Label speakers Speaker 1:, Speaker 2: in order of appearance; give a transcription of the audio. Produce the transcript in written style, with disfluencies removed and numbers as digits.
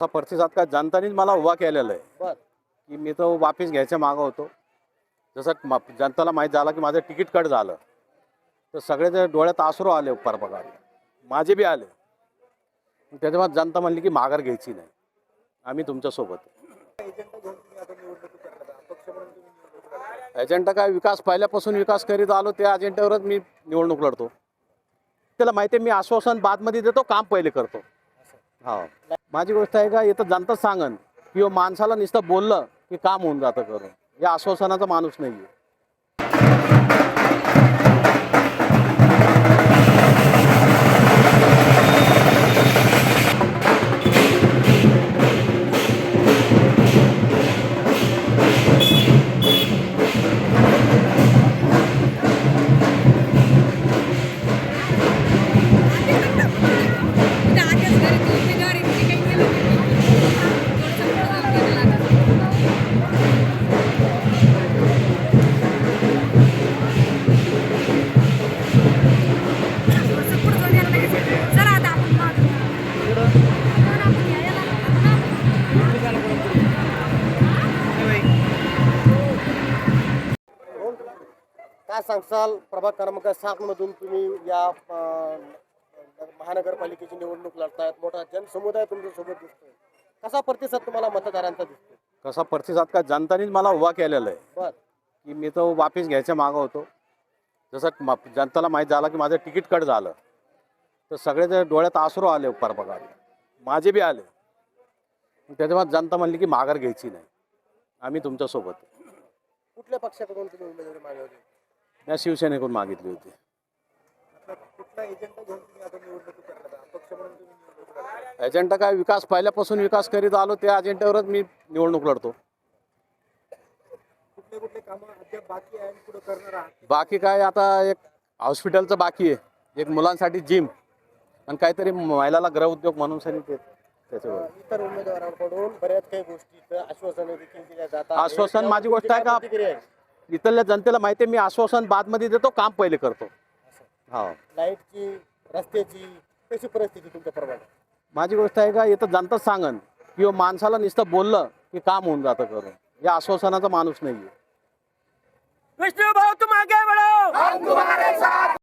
Speaker 1: असा प्रतिसाद काय जनतानेच मला उभा केलेला आहे
Speaker 2: बर
Speaker 1: की मी तो वापिस घ्यायच्या मागं होतो. जसं जनताला माहीत झालं की माझं तिकीट कट झालं तर सगळ्याच्या डोळ्यात अश्रू आले उपकार बघा, माझे बी आले. त्याच्यामुळे जनता म्हणली की माघार घ्यायची नाही, आम्ही तुमच्यासोबत. एजेंडा काय विकास पहिल्यापासून विकास करीत आलो त्या अजेंड्यावरच मी निवडणूक लढतो. त्याला माहिती आहे मी आश्वासन बादमध्ये देतो, काम पहिले करतो. हा माझी गोष्ट आहे का, इथं जनता सांगन की माणसाला नुसतं बोललं की काम होऊन जातं करून, या आश्वासनाचा माणूस नाही आहे.
Speaker 2: काय सांगसाल, प्रभाग क्रमांक 7 मधून तुम्ही या महानगरपालिकेची निवडणूक लढतायत, मोठा जनसमुदाय तुमच्या सोबत दिसतोय, कसा प्रतिसाद तुम्हाला मतदारांचा दिसतोय?
Speaker 1: कसा प्रतिसाद काय जनतानेच मला उभा केलेला आहे
Speaker 2: बर
Speaker 1: की मी तो वापिस घ्यायच्या मागं होतो. जसं जनताला माहीत झालं की माझं तिकीट कट झालं तर सगळ्याच्या डोळ्यात अश्रू आले उपकार बघा, माझे बी आले. त्याच्यामुळे जनता म्हणली की माघार घ्यायची नाही, आम्ही तुमच्यासोबत.
Speaker 2: कुठल्या पक्षाकडून तुम्ही उमेदवारी मागवली होती?
Speaker 1: त्या शिवसेनेकडून मागितली होती.
Speaker 2: कुठला एजेंडा घेऊन तुम्ही आता निवडणूक करणार? अपक्ष म्हणून तुम्ही निवडणूक करणार?
Speaker 1: एजेंडा काय विकास पहिल्यापासून विकास करीत आलो त्या अजेंड्यावरच मी निवडणूक लढतो.
Speaker 2: कुठले कुठले कामं अद्याप बाकी आहे आणि पुढे करणार आहात?
Speaker 1: बाकी काय, आता एक हॉस्पिटलचं बाकी आहे, एक मुलांसाठी जिम आणि काहीतरी महिलाला गृहउद्योग म्हणून सांगितले त्याच्यावर.
Speaker 2: इतर उमेदवारांकडून बऱ्याच काही गोष्टी आश्वासनं देखील दिल्या जातात.
Speaker 1: आश्वासन माझी गोष्ट आहे का,
Speaker 2: प्रतिक्रिया आहे?
Speaker 1: इथल्या जनतेला माहिती आहे मी आश्वासन बादमध्ये देतो, काम पहिले करतो. हा
Speaker 2: लाईटची, रस्त्याची कशी परिस्थिती तुमच्या प्रभागात?
Speaker 1: माझी गोष्ट आहे का, इथं जनता सांगन की माणसाला नुसतं बोललं की काम होऊन जातं करून, या आश्वासनाचा माणूस नाही आहे.
Speaker 3: विष्णु भाऊ तुम आगे बढ़ो, हम तुम्हारे साथ.